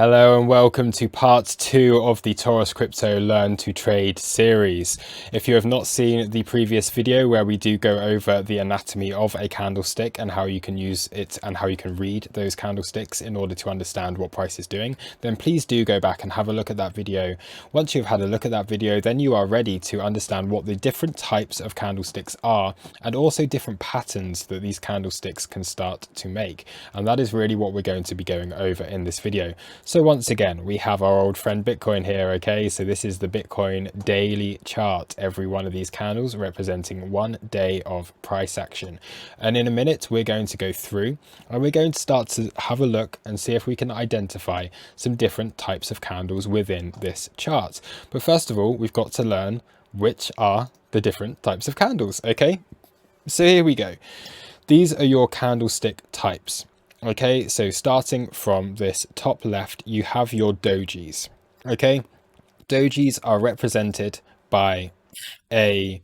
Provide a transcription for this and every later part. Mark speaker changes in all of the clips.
Speaker 1: Hello and welcome to part 2 of the Toros Crypto Learn to Trade series. If you have not seen the previous video where we do go over the anatomy of a candlestick and how you can use it and how you can read those candlesticks in order to understand what price is doing, then please do go back and have a look at that video. Once you've had a look at that video, then you are ready to understand what the different types of candlesticks are and also different patterns that these candlesticks can start to make. And that is really what we're going to be going over in this video. So once again, we have our old friend Bitcoin here, okay? So this is the Bitcoin daily chart, every one of these candles representing 1 day of price action. And in a minute, we're going to go through and we're going to start to have a look and see if we can identify some different types of candles within this chart. But first of all, we've got to learn which are the different types of candles, okay? So here we go. These are your candlestick types. Okay, so starting from this top left, you have your dojis. Okay, dojis are represented by a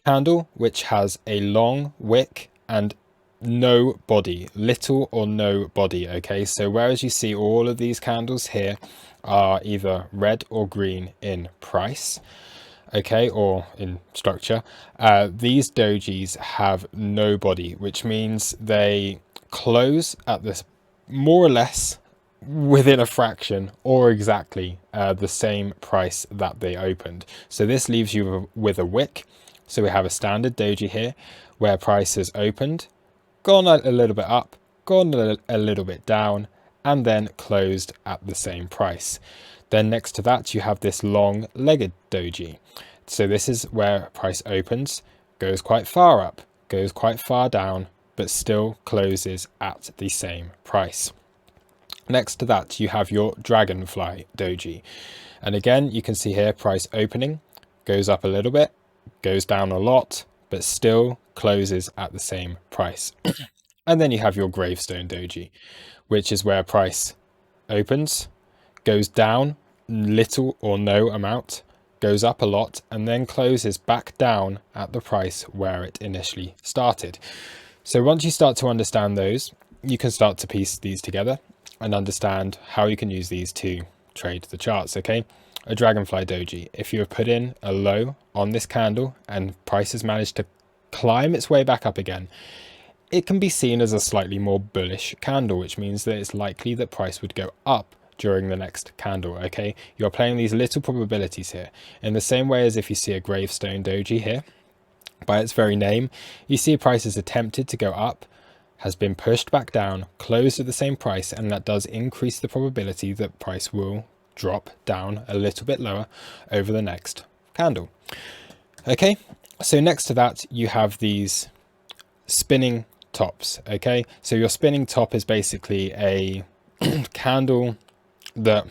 Speaker 1: candle which has a long wick and no body, little or no body. Okay, so whereas you see all of these candles here are either red or green in price, okay, or in structure, these dojis have no body, which means they close at this more or less within a fraction or exactly the same price that they opened. So this leaves you with a wick. So we have a standard doji here where price has opened, gone a little bit up, gone a little bit down, and then closed at the same price. Then next to that you have this long legged doji. So this is where price opens, goes quite far up, goes quite far down, but still closes at the same price. Next to that, you have your dragonfly doji. And again, you can see here price opening, goes up a little bit, goes down a lot, but still closes at the same price. And then you have your gravestone doji, which is where price opens, goes down little or no amount, goes up a lot, and then closes back down at the price where it initially started. So once you start to understand those, you can start to piece these together and understand how you can use these to trade the charts, okay? A dragonfly doji, if you have put in a low on this candle and price has managed to climb its way back up again, it can be seen as a slightly more bullish candle, which means that it's likely that price would go up during the next candle, okay? You're playing these little probabilities here in the same way as if you see a gravestone doji here. By its very name, you see price is attempted to go up, has been pushed back down, closed at the same price, and that does increase the probability that price will drop down a little bit lower over the next candle. Okay, so next to that, you have these spinning tops, okay? So your spinning top is basically a candle that,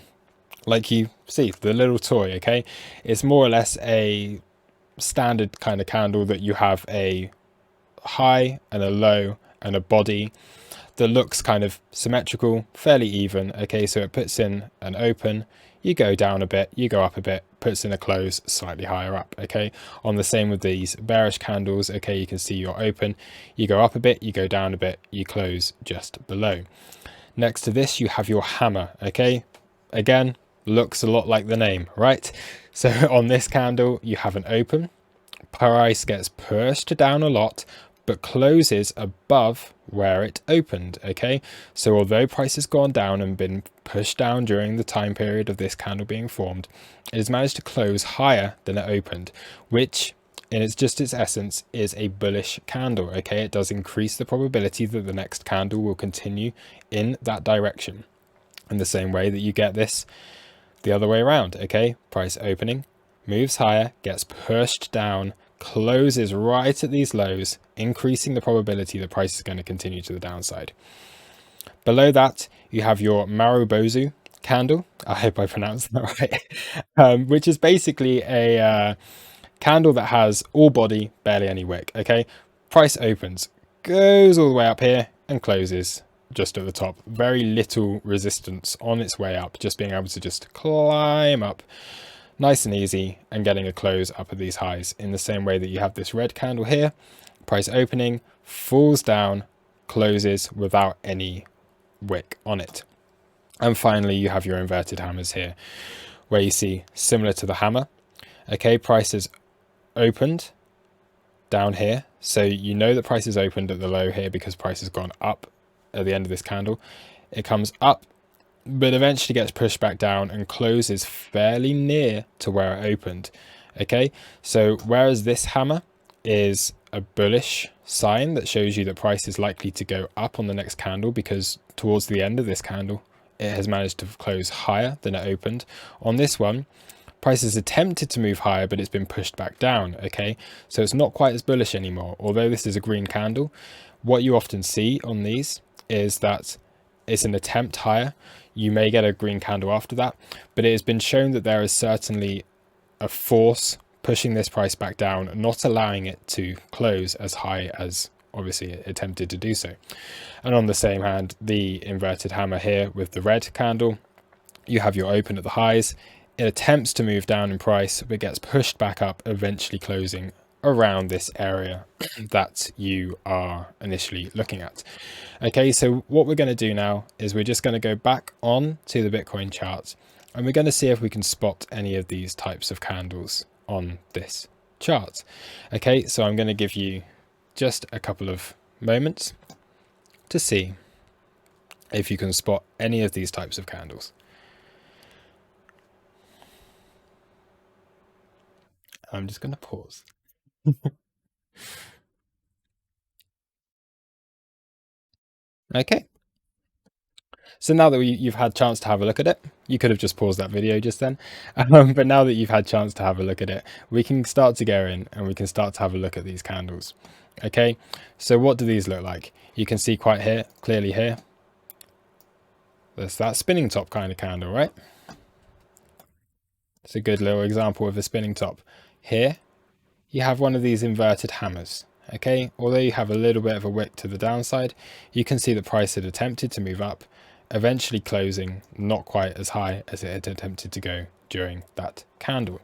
Speaker 1: like you see, the little toy, okay? It's more or less a standard kind of candle that you have a high and a low and a body that looks kind of symmetrical, fairly even, okay? So it puts in an open, you go down a bit, you go up a bit, puts in a close slightly higher up, okay? On the same with these bearish candles, okay, you can see your open, you go up a bit, you go down a bit, you close just below. Next to this, you have your hammer, okay? Again, looks a lot like the name, right? So on this candle, you have an open, price gets pushed down a lot, but closes above where it opened, okay? So although price has gone down and been pushed down during the time period of this candle being formed, it has managed to close higher than it opened, which in its essence is a bullish candle, okay? It does increase the probability that the next candle will continue in that direction. In the same way that you get this the other way around, okay? Price opening, moves higher, gets pushed down, closes right at these lows, increasing the probability that price is going to continue to the downside. Below that, you have your Marubozu candle. I hope I pronounced that right. Which is basically a candle that has all body, barely any wick, okay? Price opens, goes all the way up here and closes just at the top. Very little resistance on its way up, just being able to just climb up nice and easy and getting a close up at these highs. In the same way that you have this red candle here, price opening, falls down, closes without any wick on it. And finally, you have your inverted hammers here, where you see, similar to the hammer, okay, prices opened down here. So you know that price is opened at the low here because price has gone up at the end of this candle. It comes up, but eventually gets pushed back down and closes fairly near to where it opened. Okay, so whereas this hammer is a bullish sign that shows you that price is likely to go up on the next candle, because towards the end of this candle it has managed to close higher than it opened. On this one, price has attempted to move higher, but it's been pushed back down. Okay, so it's not quite as bullish anymore. Although this is a green candle, what you often see on these is that it's an attempt higher. You may get a green candle after that, but it has been shown that there is certainly a force pushing this price back down, not allowing it to close as high as obviously it attempted to do so. And on the same hand, the inverted hammer here with the red candle, you have your open at the highs. It attempts to move down in price, but gets pushed back up, eventually closing around this area that you are initially looking at. Okay, so what we're going to do now is we're just going to go back on to the Bitcoin chart, and we're going to see if we can spot any of these types of candles on this chart. Okay, so I'm going to give you just a couple of moments to see if you can spot any of these types of candles. I'm just going to pause. Okay. So now that you've had a chance to have a look at it, you could have just paused that video just then. But now that you've had a chance to have a look at it, we can start to go in and we can start to have a look at these candles. Okay, so what do these look like? You can see quite clearly here. There's that spinning top kind of candle, right? It's a good little example of a spinning top. Here, you have one of these inverted hammers. Okay, although you have a little bit of a wick to the downside, you can see the price had attempted to move up, eventually closing not quite as high as it had attempted to go during that candle.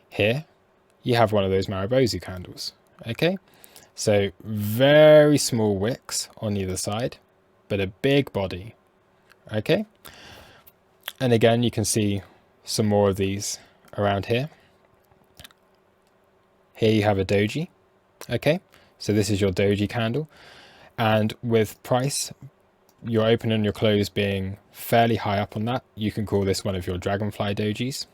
Speaker 1: Here, you have one of those Maribozu candles. Okay, so very small wicks on either side, but a big body. Okay, and again, you can see some more of these around here. Here you have a doji. Okay, so this is your doji candle, and with price, your open and your close being fairly high up on that, you can call this one of your dragonfly dojis,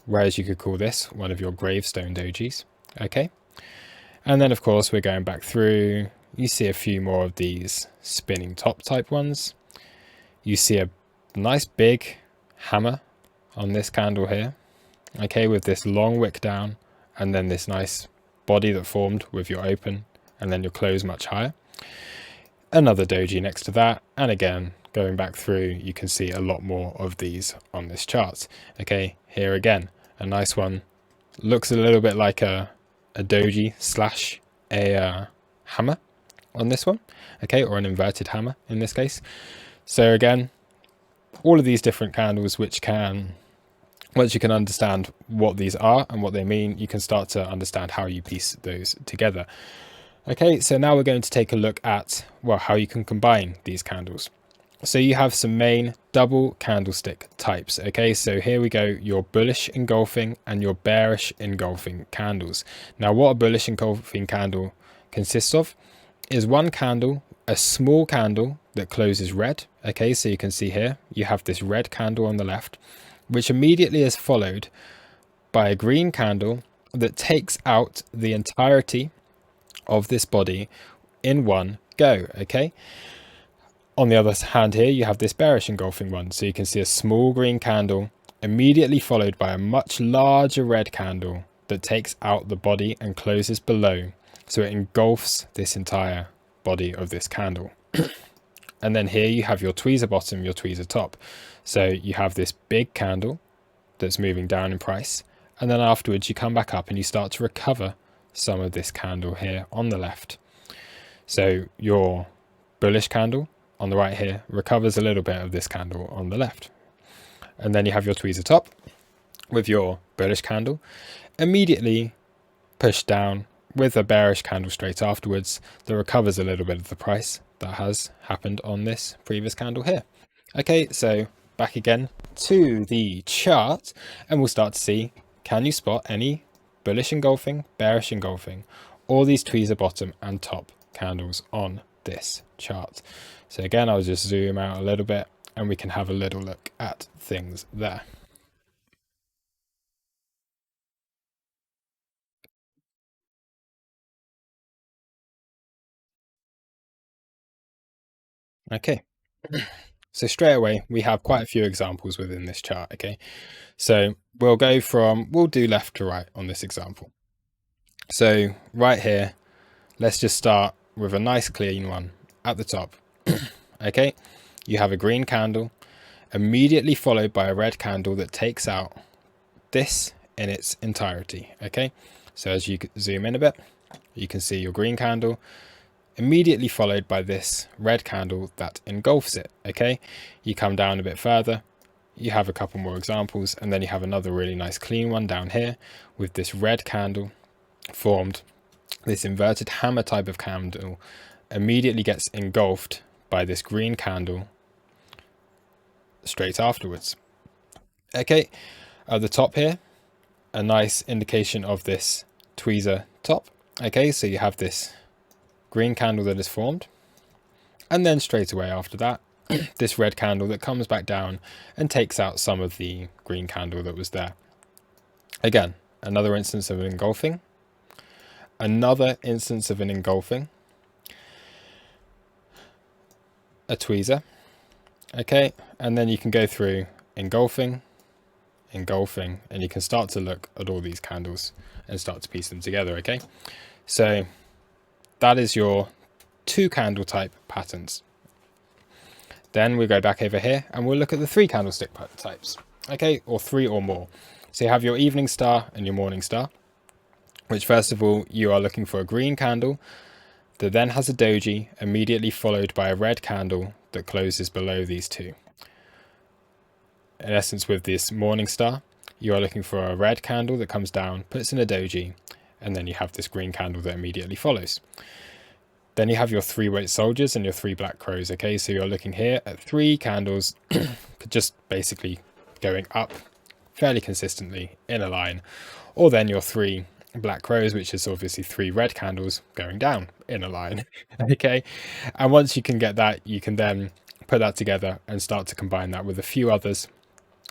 Speaker 1: whereas you could call this one of your gravestone dojis. Okay, and then of course we're going back through. You see a few more of these spinning top type ones. You see a nice big hammer on this candle here, okay, with this long wick down and then this nice body that formed with your open and then your close much higher. Another doji next to that, and again going back through, you can see a lot more of these on this chart. Okay, here again a nice one, looks a little bit like a doji slash a hammer on this one, okay, or an inverted hammer in this case. So again, all of these different candles, which can, once you can understand what these are and what they mean, you can start to understand how you piece those together. Okay, so now we're going to take a look at, well, how you can combine these candles. So you have some main double candlestick types. Okay, so here we go, your bullish engulfing and your bearish engulfing candles. Now what a bullish engulfing candle consists of is one candle, a small candle that closes red. Okay, so you can see here, you have this red candle on the left, which immediately is followed by a green candle that takes out the entirety of this body in one go. Okay, on the other hand here you have this bearish engulfing one, so you can see a small green candle immediately followed by a much larger red candle that takes out the body and closes below, so it engulfs this entire body of this candle. And then here you have your tweezer bottom, your tweezer top. So you have this big candle that's moving down in price, and then afterwards you come back up and you start to recover some of this candle here on the left. So your bullish candle on the right here recovers a little bit of this candle on the left. And then you have your tweezer top with your bullish candle immediately pushed down with a bearish candle straight afterwards that recovers a little bit of the price that has happened on this previous candle here. Okay, so back again to the chart, and we'll start to see, can you spot any bullish engulfing, bearish engulfing, or these tweezer bottom and top candles on this chart? So again, I'll just zoom out a little bit and we can have a little look at things there. Okay, so straight away we have quite a few examples within this chart. Okay, so we'll do left to right on this example. So right here, let's just start with a nice clean one at the top. Okay, you have a green candle immediately followed by a red candle that takes out this in its entirety. Okay, so as you zoom in a bit, you can see your green candle immediately followed by this red candle that engulfs it. Okay, you come down a bit further, you have a couple more examples, and then you have another really nice clean one down here with this red candle formed. This inverted hammer type of candle immediately gets engulfed by this green candle straight afterwards. Okay, at the top here, a nice indication of this tweezer top. Okay, so you have this green candle that is formed, and then straight away after that, this red candle that comes back down and takes out some of the green candle that was there. Again, another instance of an engulfing, another instance of an engulfing, a tweezer. Okay, and then you can go through engulfing, engulfing, and you can start to look at all these candles and start to piece them together. Okay, so that is your two candle type patterns. Then we go back over here and we'll look at the three candlestick types. Okay, or three or more. So you have your evening star and your morning star, which first of all, you are looking for a green candle that then has a doji immediately followed by a red candle that closes below these two. In essence, with this morning star, you are looking for a red candle that comes down, puts in a doji, and then you have this green candle that immediately follows. Then you have your three white soldiers and your three black crows. Okay, so you're looking here at three candles just basically going up fairly consistently in a line, or then your three black crows, which is obviously three red candles going down in a line. Okay, and once you can get that, you can then put that together and start to combine that with a few others.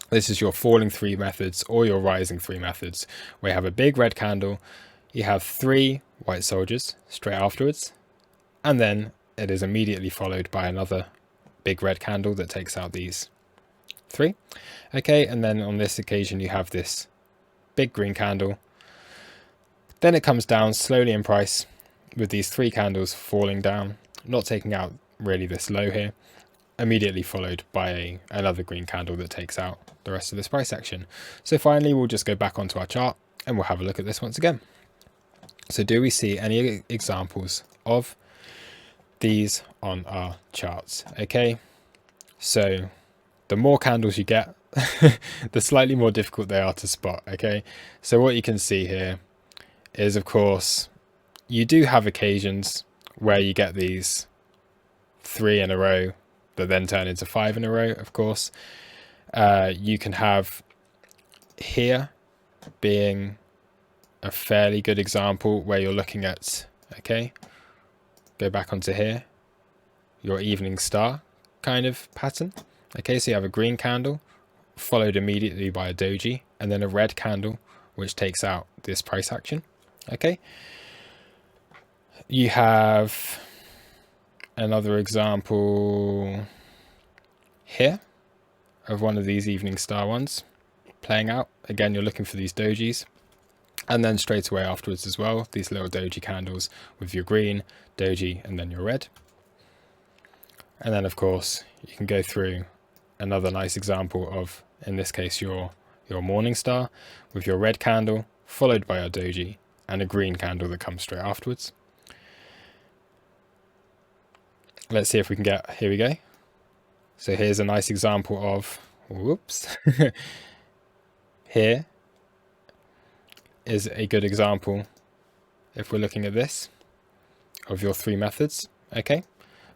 Speaker 1: This is your falling three methods or your rising three methods, where you have a big red candle, you have three white soldiers straight afterwards, and then it is immediately followed by another big red candle that takes out these three. Okay, and then on this occasion you have this big green candle. Then it comes down slowly in price with these three candles falling down, not taking out really this low here, immediately followed by another green candle that takes out the rest of this price action. So finally, we'll just go back onto our chart and we'll have a look at this once again. So do we see any examples of these on our charts? Okay, so the more candles you get, the slightly more difficult they are to spot. Okay, so what you can see here is, of course, you do have occasions where you get these three in a row that then turn into five in a row. Of course, you can have here being a fairly good example where you're looking at, okay, go back onto here, your evening star kind of pattern. Okay, so you have a green candle followed immediately by a doji and then a red candle which takes out this price action. Okay, you have another example here of one of these evening star ones playing out. Again, you're looking for these dojis, and then straight away afterwards as well, these little doji candles with your green doji and then your red. And then of course you can go through another nice example of, in this case, your morning star with your red candle followed by a doji and a green candle that comes straight afterwards. Let's see if we can get, here we go. So here's a nice example of, whoops, here is a good example, if we're looking at this, of your three methods. Okay,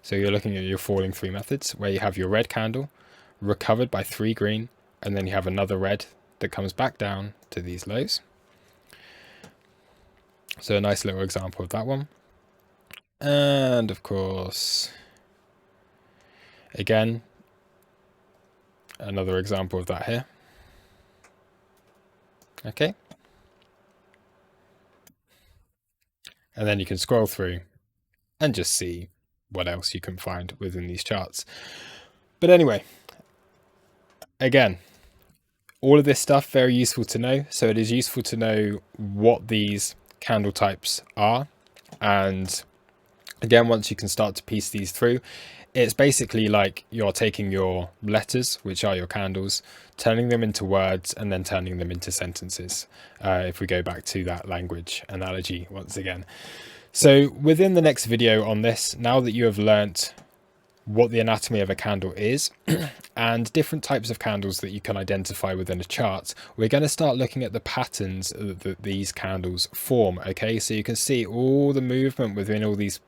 Speaker 1: so you're looking at your falling three methods where you have your red candle recovered by 3 green, and then you have another red that comes back down to these lows. So a nice little example of that one. And of course, again, another example of that here. Okay. And then you can scroll through and just see what else you can find within these charts. But anyway, again, all of this stuff, very useful to know. So it is useful to know what these candle types are. And again, once you can start to piece these through, it's basically like you're taking your letters, which are your candles, turning them into words and then turning them into sentences. If we go back to that language analogy once again. So within the next video on this, now that you have learnt what the anatomy of a candle is and different types of candles that you can identify within a chart, we're going to start looking at the patterns that these candles form. Okay, so you can see all the movement within all these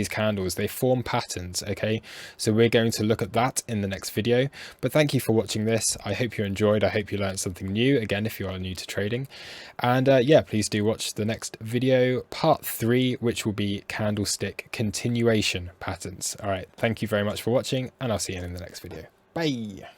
Speaker 1: candles, they form patterns. Okay, so we're going to look at that in the next video. But thank you for watching this. I hope you enjoyed. I hope you learned something new, again, if you are new to trading. And yeah, please do watch the next video, part 3, which will be candlestick continuation patterns. All right, thank you very much for watching, and I'll see you in the next video. Bye.